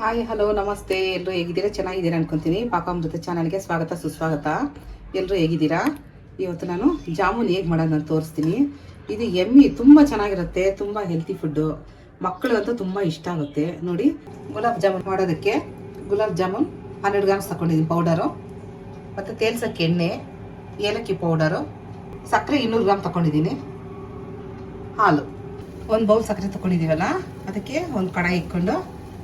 Hi hello ನಮಸ್ತೆ. ಎಲ್ಲರೂ ಹೇಗಿದ್ದೀರಾ? ಚೆನ್ನಾಗಿದ್ದೀರಾ ಅನ್ಕೊಂತೀನಿ. ಪಾಕಾಮೃತ ಚಾನಲ್ಗೆ ಸ್ವಾಗತ ಸುಸ್ವಾಗತ. ಎಲ್ಲರೂ ಹೇಗಿದ್ದೀರಾ? ಇವತ್ತು ನಾನು ಜಾಮೂನ್ ಹೇಗೆ ಮಾಡೋದು ನಾನು ತೋರಿಸ್ತೀನಿ. ಇದು ಎಮ್ಮಿ ತುಂಬ ಚೆನ್ನಾಗಿರುತ್ತೆ, ತುಂಬ ಹೆಲ್ತಿ ಫುಡ್ಡು, ಮಕ್ಕಳಿಗಂತೂ ತುಂಬ ಇಷ್ಟ ಆಗುತ್ತೆ. ನೋಡಿ, ಗುಲಾಬ್ ಜಾಮೂನ್ ಮಾಡೋದಕ್ಕೆ ಗುಲಾಬ್ ಜಾಮೂನ್ 12 ಗ್ರಾಮ್ಸ್ ತಗೊಂಡಿದ್ದೀನಿ ಪೌಡರು, ಮತ್ತು ತೇಲ್ಸಕ್ಕೆ ಎಣ್ಣೆ, ಏಲಕ್ಕಿ ಪೌಡರು, ಸಕ್ಕರೆ 200 ಗ್ರಾಮ್ ತಗೊಂಡಿದ್ದೀನಿ, ಹಾಲು 1 ಬೌಲ್ ಸಕ್ಕರೆ ತಗೊಂಡಿದ್ದೀವಲ್ಲ, ಅದಕ್ಕೆ ಒಂದು ಕಡಾಯಿ ಇಟ್ಕೊಂಡು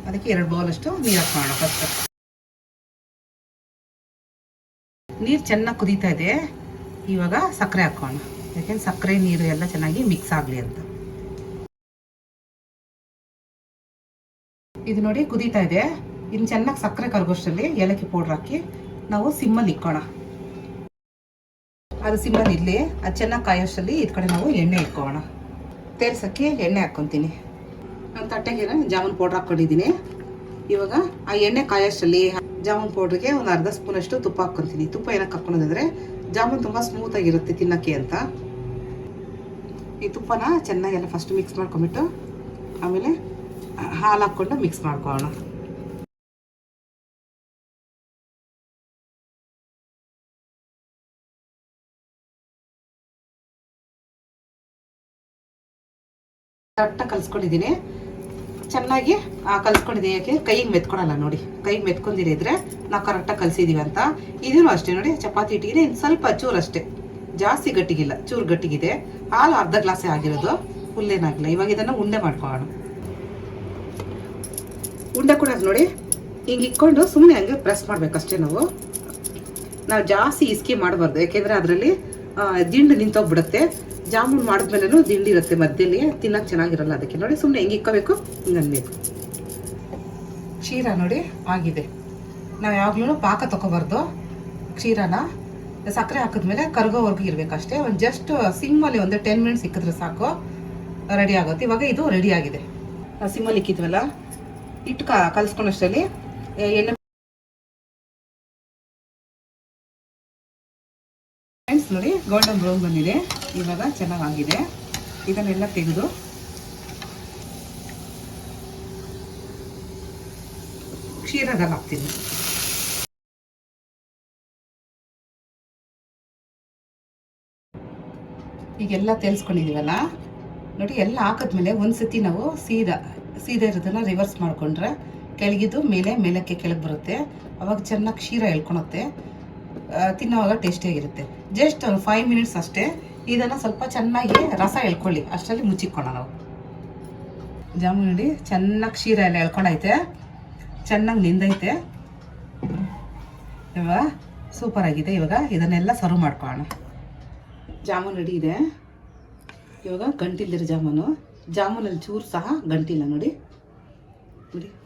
ಅದಕ್ಕೆ 2 ಬೌಲಷ್ಟು ನೀರು ಹಾಕೋಣ. ಫಸ್ಟ್ ನೀರು ಚೆನ್ನಾಗಿ ಕುದೀತಾ ಇದೆ. ಇವಾಗ ಸಕ್ಕರೆ ಹಾಕೋಣ, ಯಾಕೆಂದ್ರೆ ಸಕ್ಕರೆ ನೀರು ಎಲ್ಲ ಚೆನ್ನಾಗಿ ಮಿಕ್ಸ್ ಆಗಲಿ ಅಂತ. ಇದು ನೋಡಿ ಕುದೀತಾ ಇದೆ. ಇನ್ನು ಚೆನ್ನಾಗಿ ಸಕ್ಕರೆ ಕರಗೋಷ್ಟರಲ್ಲಿ ಏಲಕ್ಕಿ ಪೌಡ್ರ್ ಹಾಕಿ ನಾವು ಸಿಮ್ಮಲ್ಲಿ ಇಕ್ಕೋಣ. ಅದು ಸಿಮ್ಮಲ್ಲಿ ಇರಲಿ. ಅದು ಚೆನ್ನಾಗಿ ಕಾಯೋಷ್ಟರಲ್ಲಿ ಇದ್ ಕಡೆ ನಾವು ಎಣ್ಣೆ ಇಕ್ಕೋಣ. ತೇಲ್ಸಕ್ಕೆ ಎಣ್ಣೆ ಹಾಕ್ಕೊತೀನಿ. ನಾನು ತಟ್ಟೆಗೆ ಜಾಮೂನ್ ಪೌಡ್ರ್ ಹಾಕ್ಕೊಂಡಿದ್ದೀನಿ. ಇವಾಗ ಆ ಎಣ್ಣೆ ಕಾಯೋಷ್ಟರಲ್ಲಿ ಜಾಮೂನ್ ಪೌಡ್ರಿಗೆ ಒಂದು ಅರ್ಧ ಸ್ಪೂನಷ್ಟು ತುಪ್ಪ ಹಾಕ್ಕೊತೀನಿ. ತುಪ್ಪ ಏನಕ್ಕೆ ಹಾಕ್ಕೊಳೋದಂದರೆ ಜಾಮೂನ್ ತುಂಬ ಸ್ಮೂತಾಗಿರುತ್ತೆ ತಿನ್ನೋಕ್ಕೆ ಅಂತ. ಈ ತುಪ್ಪನ ಚೆನ್ನಾಗೆಲ್ಲ ಫಸ್ಟ್ ಮಿಕ್ಸ್ ಮಾಡ್ಕೊಂಬಿಟ್ಟು ಆಮೇಲೆ ಹಾಲು ಹಾಕ್ಕೊಂಡು ಮಿಕ್ಸ್ ಮಾಡ್ಕೊಳ್ಳೋಣ. ದಟ್ಟ ಕಲಿಸ್ಕೊಂಡಿದ್ದೀನಿ, ಚೆನ್ನಾಗಿ ಕಲಿಸ್ಕೊಂಡಿದ್ದೀನಿ. ಯಾಕೆ ಕೈಗೆ ಮೆತ್ಕೊಳಲ್ಲ ನೋಡಿ, ಕೈಗೆ ಮೆತ್ಕೊಂಡಿದ್ರೆ ನಾವು ಕರೆಕ್ಟಾಗಿ ಕಲಿಸಿದ್ದೀವಿ ಅಂತ. ಇದೂ ಅಷ್ಟೇ ನೋಡಿ, ಚಪಾತಿ ಹಿಟ್ಟಿಗೆ ಇನ್ನು ಸ್ವಲ್ಪ ಚೂರು ಅಷ್ಟೇ, ಜಾಸ್ತಿ ಗಟ್ಟಿಗಿಲ್ಲ, ಚೂರು ಗಟ್ಟಿಗಿದೆ. ಹಾಲು ಅರ್ಧ ಗ್ಲಾಸೇ ಆಗಿರೋದು, ಫುಲ್ಲೇನಾಗಿಲ್ಲ. ಇವಾಗ ಇದನ್ನು ಉಂಡೆ ಮಾಡ್ಕೊಳ್ಳೋಣ. ಉಂಡೆ ಕೂಡ ನೋಡಿ ಹಿಂಗೆ ಇಕ್ಕೊಂಡು ಸುಮ್ಮನೆ ಹಂಗೆ ಪ್ರೆಸ್ ಮಾಡಬೇಕಷ್ಟೇ. ನಾವು ಜಾಸ್ತಿ ಇಸ್ಕಿ ಮಾಡಬಾರ್ದು, ಯಾಕೆಂದರೆ ಅದರಲ್ಲಿ ದಿಂಡು ನಿಂತೋಗ್ಬಿಡುತ್ತೆ. ಜಾಮೂನ್ ಮಾಡಿದ್ಮೇಲೆ ದಿಂಡಿ ಇರುತ್ತೆ ಮಧ್ಯದಲ್ಲಿ, ತಿನ್ನಕ್ಕೆ ಚೆನ್ನಾಗಿರಲ್ಲ. ಅದಕ್ಕೆ ನೋಡಿ ಸುಮ್ಮನೆ ಹೆಂಗೆ ಇಕ್ಕೋಬೇಕು, ಹಿಂಗೆ ಅನ್ಬೇಕು. ಕ್ಷೀರ ನೋಡಿ ಆಗಿದೆ. ನಾವು ಯಾವಾಗಲೂ ಪಾಕ ತಗೋಬಾರ್ದು. ಕ್ಷೀರನ ಸಕ್ಕರೆ ಹಾಕಿದ್ಮೇಲೆ ಕರಗೋವರೆಗೂ ಇರಬೇಕಷ್ಟೇ. ಒಂದು ಜಸ್ಟ್ ಸಿಮ್ಮಲ್ಲಿ ಒಂದು 10 ಮಿನಿಟ್ಸ್ ಇಕ್ಕಿದ್ರೆ ಸಾಕು, ರೆಡಿ ಆಗುತ್ತೆ. ಇವಾಗ ಇದು ರೆಡಿ ಆಗಿದೆ. ನಾವು ಸಿಮ್ಮಲ್ಲಿ ಇಕ್ಕಿದ್ವಲ್ಲ, ಇಟ್ಟು ಕಲಿಸ್ಕೊಂಡಷ್ಟರಲ್ಲಿ ಎಣ್ಣೆ ನೋಡಿ ಗೋಲ್ಡನ್ ಬ್ರೌನ್ ಬಂದಿದೆ. ಇವಾಗ ಚೆನ್ನಾಗಿದೆ. ಇದನ್ನೆಲ್ಲ ತೆಗೆದು ಕ್ಷೀರದಲ್ಲಿ ಹಾಕ್ತೀನಿ. ಈಗೆಲ್ಲ ತೆಲ್ಸ್ಕೊಂಡಿದೀವಲ್ಲ ನೋಡಿ, ಎಲ್ಲ ಹಾಕಿದ್ಮೇಲೆ ಒಂದ್ಸತಿ ನಾವು ಸೀದಾ ಇರೋದನ್ನ ರಿವರ್ಸ್ ಮಾಡ್ಕೊಂಡ್ರೆ ಕೆಳಗಿದ್ದು ಮೇಲಕ್ಕೆ ಕೆಳಗೆ ಬರುತ್ತೆ. ಅವಾಗ ಚೆನ್ನಾಗಿ ಕ್ಷೀರ ಎಳ್ಕೊಳುತ್ತೆ, ತಿನ್ನೋವಾಗ ಟೇಸ್ಟಿಯಾಗಿರುತ್ತೆ. ಜಸ್ಟ್ ಒಂದು 5 ಮಿನಿಟ್ಸ್ ಅಷ್ಟೇ. ಇದನ್ನು ಸ್ವಲ್ಪ ಚೆನ್ನಾಗಿ ರಸ ಎಳ್ಕೊಳ್ಳಿ, ಅಷ್ಟರಲ್ಲಿ ಮುಚ್ಚಿಕ್ಕೋಣ ನಾವು. ಜಾಮೂನ್ ನೋಡಿ ಚೆನ್ನಾಗಿ ಕ್ಷೀರ ಎಲ್ಲ ಎಳ್ಕೊಂಡೈತೆ, ಚೆನ್ನಾಗಿ ನಿಂದೈತೆ. ಇವಾಗ ಸೂಪರ್ ಆಗಿದೆ. ಇವಾಗ ಇದನ್ನೆಲ್ಲ ಸರ್ವ್ ಮಾಡ್ಕೊಳ್ಳೋಣ. ಜಾಮೂನ್ ರೆಡಿ ಇದೆ. ಇವಾಗ ಗಂಟಿಲ್ದಿರೋ ಜಾಮೂನಲ್ಲಿ ಚೂರು ಸಹ ಗಂಟಿಲ್ಲ ನೋಡಿ.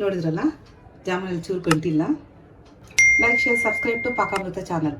ನೋಡಿದ್ರಲ್ಲ, ಜಾಮೂನಲ್ಲಿ ಚೂರು ಗಂಟಿಲ್ಲ. Like, share, subscribe to Pakamruta channel.